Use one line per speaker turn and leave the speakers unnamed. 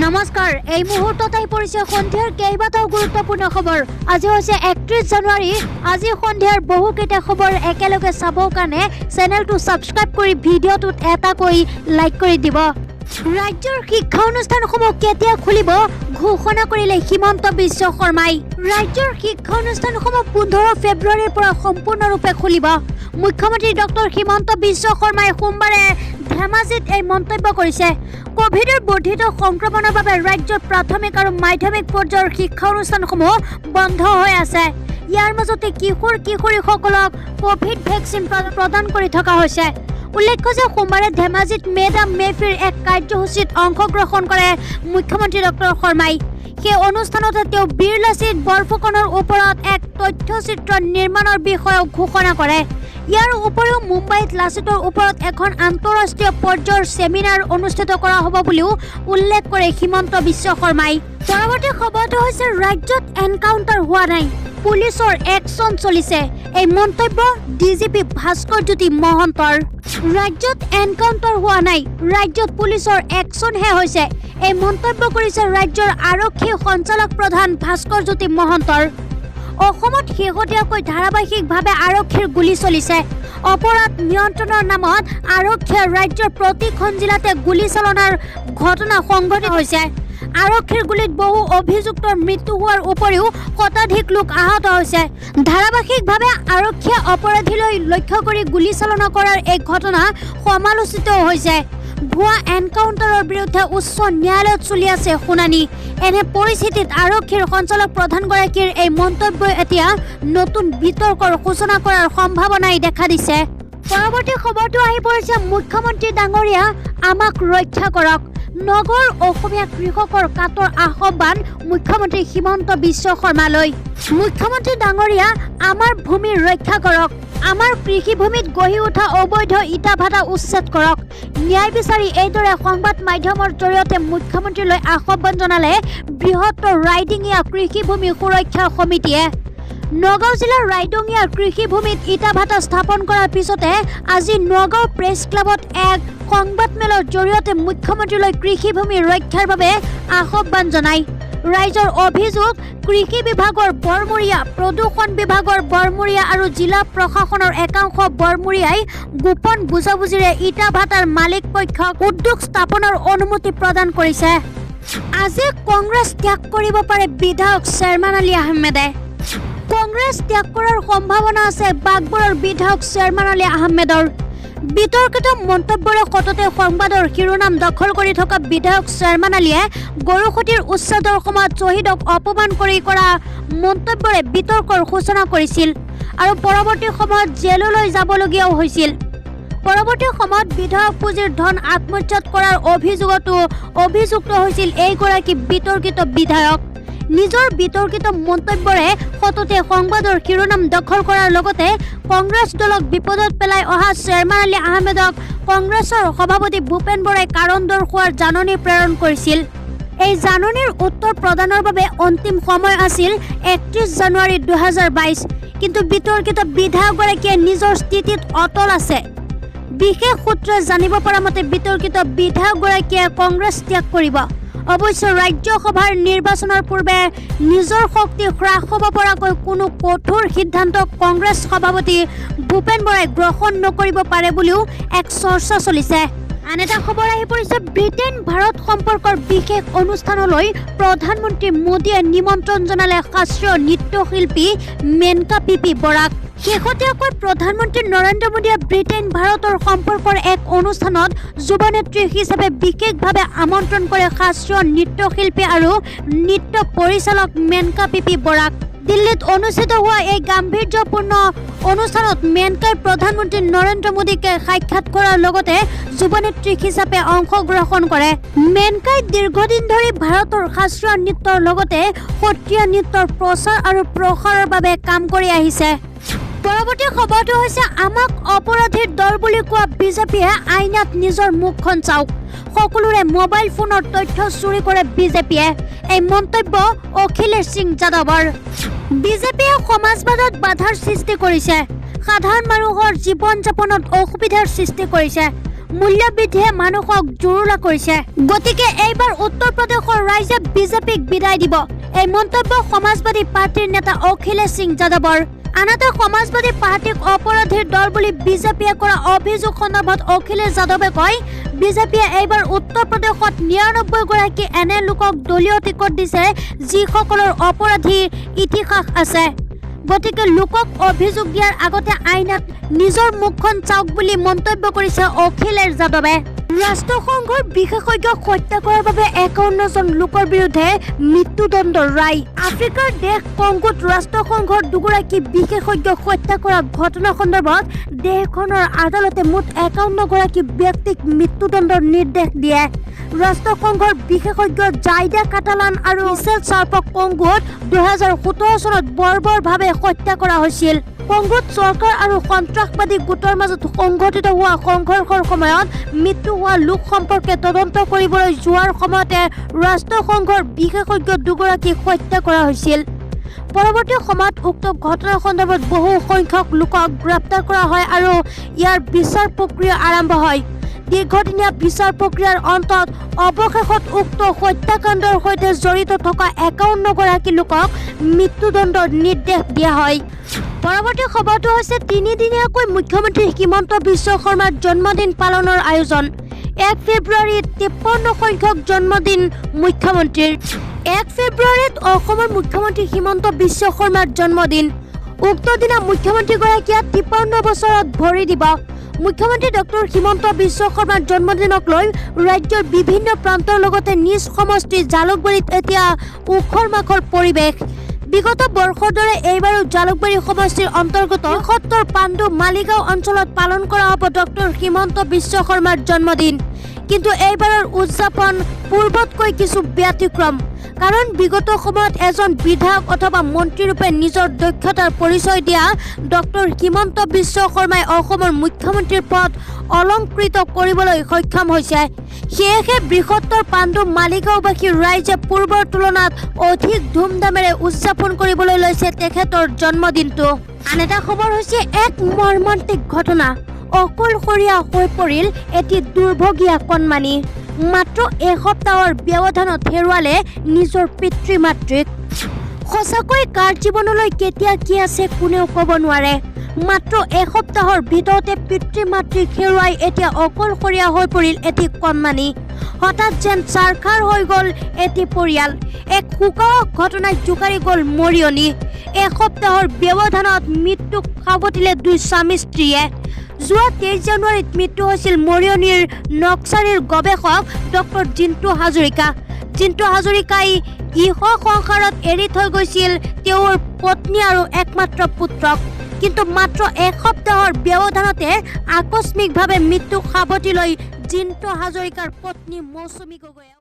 নমস্কাৰ এই মুহূৰ্তত আহি পৰিছে সন্ধিয়াৰ কেইবাটাও গুৰুত্বপূৰ্ণ খবৰ আজি হৈছে 31 জানুৱাৰী আজি সন্ধিয়াৰ বহুকেইটা খবৰ একেলগে চাবৰ কাৰণে চেনেলটো সাবস্ক্ৰাইব কৰি ভিডিঅ'টোত এটা কৰি লাইক কৰি দিব ৰাজ্যৰ শিক্ষা অনুষ্ঠানসমূহ কেতিয়া খুলিব ঘোষণা কৰিলে হিমন্ত বিশ্ব শৰ্মাই ৰাজ্যৰ শিক্ষা অনুষ্ঠানসমূহ 15 ফেব্ৰুৱাৰীৰ পৰা সম্পূৰ্ণৰূপে খুলিব মুখ্যমন্ত্ৰী ডক্টৰ হিমন্ত বিশ্ব শৰ্মাই সোমবাৰে ধেমাজিত এই মন্তব্য কৰিছে কোভিডৰ বৰ্ধিত সংক্ৰমণৰ বাবে ৰাজ্যৰ প্ৰাথমিক আৰু মাধ্যমিক পৰ্যায়ৰ শিক্ষা অনুষ্ঠানসমূহ বন্ধ হৈ আছে ইয়াৰ মাজতে কিশোৰীসকলক কোভিড ভেকচিন প্ৰদান কৰি থকা হৈছে উল্লেখ্য যে সোমবাৰে ধেমাজিত মেডাম মেফিৰ এক কাৰ্যসূচীত অংশগ্ৰহণ কৰে মুখ্যমন্ত্ৰী ডক্টৰ শৰ্মাই সেই অনুষ্ঠানতে তেওঁ বীৰ লাচিত বৰফুকনৰ ওপৰত এক তথ্যচিত্ৰ নিৰ্মাণৰ বিষয়ে ঘোষণা কৰে ইয়াৰ উপৰিও মুম্বাইত লাচিতৰ ওপৰত এখন আন্তঃৰাষ্ট্ৰীয় পৰ্যায়ৰ সেমিনাৰ অনুষ্ঠিত কৰা হ'ব বুলিও উল্লেখ কৰে হিমন্ত বিশ্ব শৰ্মাই পৰৱৰ্তী খবৰটো হৈছে ৰাজ্যত এনকাউণ্টাৰ হোৱা নাই পুলিচৰ একশ্যন চলিছে এই মন্তব্য ডিজিপি ভাস্কৰ জ্যোতি মহন্তৰ ৰাজ্যত এনকাউণ্টাৰ হোৱা নাই ৰাজ্যত পুলিচৰ একশ্যনহে হৈছে এই মন্তব্য কৰিছে ৰাজ্যৰ আৰক্ষী সঞ্চালক প্ৰধান ভাস্কৰ জ্যোতি মহন্তৰ অসমত শেহতীয়াকৈ ধাৰাবাহিকভাৱে আৰক্ষীৰ গুলী চলিছে অপৰাধ নিয়ন্ত্ৰণৰ নামত আৰক্ষীয়ে ৰাজ্যৰ প্ৰতিখন জিলাতে গুলী চালনাৰ ঘটনা সংঘটিত হৈছে আৰক্ষীৰ গুলীত বহু অভিযুক্তৰ মৃত্যু হোৱাৰ উপৰিও শতাধিক লোক আহত হৈছে ধাৰাবাহিকভাৱে আৰক্ষীয়ে অপৰাধীলৈ লক্ষ্য কৰি গুলী চালনা কৰাৰ এই ঘটনা সমালোচিত হৈছে ভুৱা এনকাউণ্টাৰৰ বিৰুদ্ধে উচ্চ ন্যায়ালয়ত চলি আছে শুনানি এনে পৰিস্থিতিত আৰক্ষীৰ সঞ্চালক প্ৰধানগৰাকীৰ এই মন্তব্যই এতিয়া নতুন বিতৰ্কৰ সূচনা কৰাৰ সম্ভাৱনাই দেখা দিছে পৰৱৰ্তী খবৰটো আহি পৰিছে মুখ্যমন্ত্ৰী ডাঙৰীয়া আমাক ৰক্ষা কৰক নগৰ অসমীয়া কৃষকৰ কাটৰ আহ্বান মুখ্যমন্ত্ৰী হিমন্ত বিশ্ব শৰ্মালৈ মুখ্যমন্ত্ৰী ডাঙৰীয়া আমাৰ ভূমি ৰক্ষা কৰক আমাৰ কৃষিভূমিত গঢ়ি উঠা অবৈধ ইটা ভাটা উচ্ছেদ কৰক ন্যায় বিচাৰি এইদৰে সংবাদ মাধ্যমৰ জৰিয়তে মুখ্যমন্ত্ৰীলৈ আহ্বান জনালে বৃহত্তৰ ৰাইডিঙীয়া কৃষিভূমি সুৰক্ষা সমিতিয়ে নগাঁও জিলাৰ ৰাইডিঙীয়া কৃষিভূমিত ইটা ভাটা স্থাপন কৰাৰ পিছতে আজি নগাঁও প্ৰেছ ক্লাবত এক সংবাদমেলৰ জৰিয়তে মুখ্যমন্ত্ৰীলৈ কৃষিভূমি ৰক্ষাৰ বাবে আহ্বান জনায় ৰাইজৰ অভিযোগ কৃষি বিভাগৰ বৰমুৰীয়া প্ৰদূষণ বিভাগৰ বৰমুৰীয়া আৰু জিলা প্ৰশাসনৰ একাংশ বৰমুৰীয়াই গোপন বুজাবুজিৰে ইটা ভাটাৰ মালিক পক্ষক উদ্যোগ স্থাপনৰ অনুমতি প্ৰদান কৰিছে আজি কংগ্ৰেছ ত্যাগ কৰিব পাৰে বিধায়ক শেৰমান আলী আহমেদে কংগ্ৰেছ ত্যাগ কৰাৰ সম্ভাৱনা আছে বাগবৰৰ বিধায়ক শেৰমান আলী আহমেদৰ বিতৰ্কিত মন্তব্যৰে সততে সংবাদৰ শিৰোনাম দখল কৰি থকা বিধায়ক শেৰমান আলীয়ে গৰুসুটিৰ উচ্ছেদৰ সময়ত শ্বহীদক অপমান কৰি কৰা মন্তব্যৰে বিতৰ্কৰ সূচনা কৰিছিল আৰু পৰৱৰ্তী সময়ত জেললৈ যাবলগীয়াও হৈছিল পৰৱৰ্তী সময়ত বিধায়ক পুঁজিৰ ধন আত্মসাৎ কৰাৰ অভিযুক্ত হৈছিল এইগৰাকী বিতৰ্কিত বিধায়ক নিজৰ বিতৰ্কিত মন্তব্যৰে সততে সংবাদৰ শিৰোনাম দখল কৰাৰ লগতে কংগ্ৰেছ দলক বিপদত পেলাই অহা শেৰমান আলী আহমেদক কংগ্ৰেছৰ সভাপতি ভূপেন বৰাই কাৰণ দৰ্শোৱাৰ জাননী প্ৰেৰণ কৰিছিল এই জাননীৰ উত্তৰ প্ৰদানৰ বাবে অন্তিম সময় আছিল 31 জানুৱাৰী 2022 কিন্তু বিতৰ্কিত বিধায়কগৰাকীয়ে নিজৰ স্থিতিত অটল আছে বিশেষ সূত্ৰে জানিব পৰা মতে বিতৰ্কিত বিধায়কগৰাকীয়ে কংগ্ৰেছ ত্যাগ কৰিব অৱশ্যে ৰাজ্যসভাৰ নিৰ্বাচনৰ পূৰ্বে নিজৰ শক্তি হ্ৰাস হ'ব পৰাকৈ কোনো কঠোৰ সিদ্ধান্ত কংগ্ৰেছ সভাপতি ভূপেন বৰাই গ্ৰহণ নকৰিব পাৰে বুলিও এক চৰ্চা চলিছে আন এটা খবৰ আহি পৰিছে ব্ৰিটেইন ভাৰত সম্পৰ্কৰ বিশেষ অনুষ্ঠানলৈ প্ৰধানমন্ত্ৰী মোদীয়ে নিমন্ত্ৰণ জনালে শাস্ত্ৰীয় নৃত্যশিল্পী মেনকা পিপি বৰাক শেহতীয়াকৈ প্ৰধানমন্ত্ৰী নৰেন্দ্ৰ মোদীয়ে ব্ৰিটেইন ভাৰতৰ সম্পৰ্কৰ এক অনুষ্ঠানত যুৱনেত্ৰী হিচাপে বিশেষভাৱে আমন্ত্ৰণ কৰে শাস্ত্ৰীয় নৃত্যশিল্পী আৰু নৃত্য পৰিচালক মেনকা পিপি বৰাক দিল্লীত অনুষ্ঠিত হোৱা এই গাম্ভীৰ্যপূৰ্ণ অনুষ্ঠানত মেনকাই প্ৰধানমন্ত্ৰী নৰেন্দ্ৰ মোদীকে সাক্ষাৎ কৰাৰ লগতে যুৱনেত্ৰী হিচাপে অংশগ্ৰহণ কৰে মেনকাই দীৰ্ঘদিন ধৰি ভাৰতৰ শাস্ত্ৰীয় নৃত্যৰ লগতে সত্ৰীয়া নৃত্যৰ প্ৰচাৰ আৰু প্ৰসাৰৰ বাবে কাম কৰি আহিছে পৰৱৰ্তী খবৰটো হৈছে আমাক অপৰাধীৰ দল বুলি কোৱা বিজেপিয়ে আইনাত নিজৰ মুখখন চাওক সকলোৰে মোবাইল ফোনৰ তথ্য চুৰি কৰে বিজেপিয়ে এই মন্তব্য অখিলেশ সিং যাদৱৰ বিজেপিয়ে সমাজবাদত বাধাৰ সৃষ্টি কৰিছে সাধাৰণ মানুহৰ জীৱন যাপনত অসুবিধাৰ সৃষ্টি কৰিছে মূল্যবৃদ্ধিয়ে মানুহক জুৰুলা কৰিছে। গতিকে এইবাৰ উত্তৰ প্ৰদেশৰ ৰাইজে বিজেপিক বিদায় দিব। এই মন্তব্য সমাজবাদী পাৰ্টিৰ নেতা অখিলেশ সিং যাদৱৰ। আনহাতে সমাজবাদী পাৰ্টিক অপৰাধীৰ দল বুলি বিজেপিয়ে কৰা অভিযোগ সন্দৰ্ভত অখিলেশ যাদৱে কয়, বিজেপিয়ে এইবাৰ উত্তৰ প্ৰদেশত ৯৯ গৰাকী এনে লোকক দলীয় টিকট দিছে যিসকলৰ অপৰাধীৰ ইতিহাস আছে। গতিকে লোকক অভিযোগ দিয়াৰ আগতে আইনত নিজৰ মুখখন চাওক বুলি মন্তব্য কৰিছে অখিলেশ যাদৱে। ৰাষ্ট্ৰসংঘৰ বিশেষজ্ঞক হত্যা কৰাৰ বাবে ৫১ জন লোকৰ বিৰুদ্ধে মৃত্যুদণ্ডৰ ৰায়। আফ্ৰিকাৰ দেশ কংগোত ৰাষ্ট্ৰসংঘৰ দুগৰাকী বিশেষজ্ঞক হত্যা কৰা ঘটনা সন্দৰ্ভত দেশখনৰ আদালতে মুঠ ৫১ গৰাকী ব্যক্তিক মৃত্যুদণ্ডৰ নিৰ্দেশ দিয়ে। ৰাষ্ট্ৰসংঘৰ বিশেষজ্ঞ জাইডা কাটালান আৰু মিছেল চাৰ্পক কংগোত ২০১৭ চনত বৰ্বৰভাৱে হত্যা কৰা হৈছিল। কংগোত চৰকাৰ আৰু সন্ত্ৰাসবাদী গোটৰ মাজত সংঘটিত হোৱা সংঘৰ্ষৰ সময়ত মৃত্যু হোৱা লোক সম্পৰ্কে তদন্ত কৰিবলৈ যোৱাৰ সময়তে ৰাষ্ট্ৰসংঘৰ বিশেষজ্ঞ দুগৰাকীক হত্যা কৰা হৈছিল। পৰৱৰ্তী সময়ত উক্ত ঘটনাৰ সন্দৰ্ভত বহু সংখ্যক লোকক গ্ৰেপ্তাৰ কৰা হয় আৰু ইয়াৰ বিচাৰ প্ৰক্ৰিয়া আৰম্ভ হয়। দীৰ্ঘদিনীয়া বিচাৰ প্ৰক্ৰিয়াৰ অন্তত অৱশেষত উক্ত হত্যাকাণ্ডৰ সৈতে জড়িত থকা ৫১ গৰাকী লোকক মৃত্যুদণ্ডৰ নিৰ্দেশ দিয়া হয়। পৰৱৰ্তী খবৰটো হৈছে ৩ দিনীয়াকৈ মুখ্যমন্ত্ৰী হিমন্ত বিশ্ব শৰ্মাৰ জন্মদিন পালনৰ আয়োজন। ১ ফেব্ৰুৱাৰীত ৫৩ সংখ্যক জন্মদিন মুখ্যমন্ত্ৰীৰ। ১ ফেব্ৰুৱাৰীত অসমৰ মুখ্যমন্ত্ৰী হিমন্ত বিশ্ব শৰ্মাৰ জন্মদিন। উক্ত দিনা মুখ্যমন্ত্ৰীগৰাকীয়ে ৫৩ বছৰত ভৰি দিব। মুখ্যমন্ত্ৰী ডক্টৰ হিমন্ত বিশ্ব শৰ্মাৰ জন্মদিনক লৈ ৰাজ্যৰ বিভিন্ন প্ৰান্তৰ লগতে নিজ সমষ্টি জালুকবাৰীত এতিয়া উখৰ মাখৰ পৰিৱেশ। বিগত বৰ্ষৰ দৰে এইবাৰো জালুকবাৰী সমষ্টিৰ অন্তৰ্গত ৭১ পাণ্ডু মালিগাঁও অঞ্চলত পালন কৰা হ'ব ডক্টৰ হিমন্ত বিশ্ব শৰ্মাৰ জন্মদিন। কিন্তু এইবাৰৰ উদযাপন পূৰ্বতকৈ কিছু ব্যতিক্ৰম। কাৰণ বিগত সময়ত এজন বিধায়ক অথবা মন্ত্ৰীৰূপে নিজৰ দক্ষতাৰ পৰিচয় দিয়া ডক্টৰ হিমন্ত বিশ্ব শৰ্মাই অসমৰ মুখ্যমন্ত্ৰীৰ পদ অলংকৃত কৰিবলৈ সক্ষম হৈছে। সেয়েহে বৃহত্তৰ পাণ্ডু মালিগাঁওবাসী ৰাইজে পূৰ্বৰ তুলনাত অধিক ধুমধামেৰে উদযাপন কৰিবলৈ লৈছে তেখেতৰ জন্মদিনটো। আন এটা খবৰ হৈছে এক মৰ্মান্তিক ঘটনা। অকলশৰীয়া হৈ পৰিল এটি দুৰ্ভগীয়া কণমানি। মাত্ৰ এসপ্তাহৰ ব্যৱধানত হেৰুৱালে নিজৰ পিতৃ মাতৃক। সঁচাকৈ কাৰ জীৱনলৈ কেতিয়া কি আছে কোনেও ক'ব নোৱাৰে। মাত্ৰ এসপ্তাহৰ ভিতৰতে পিতৃ মাতৃক হেৰুৱাই এতিয়া অকলশৰীয়া হৈ পৰিল এটি কণমানি। হঠাৎ যেন চাৰখাৰ হৈ গ'ল এটি পৰিয়াল। এক শোকাৱহ ঘটনাই জোকাৰি গ'ল মৰিয়নি। এসপ্তাহৰ ব্যৱধানত মৃত্যুক সাৱটিলে দুই স্বামী স্ত্ৰীয়ে। যোৱা ২৩ জানুৱাৰীত মৃত্যু হৈছিল মৰিয়নিৰ নক্সাৰীৰ গৱেষক ডক্টৰ জিন্তু হাজৰিকা। জিন্তু হাজৰিকাই ইহ সংসাৰত এৰি থৈ গৈছিল তেওঁৰ পত্নী আৰু একমাত্ৰ পুত্ৰক। কিন্তু মাত্ৰ এসপ্তাহৰ ব্যৱধানতে আকস্মিকভাৱে মৃত্যুক সাৱটি লৈ জিন্তু হাজৰিকাৰ পত্নী মৌচুমী গগৈয়ে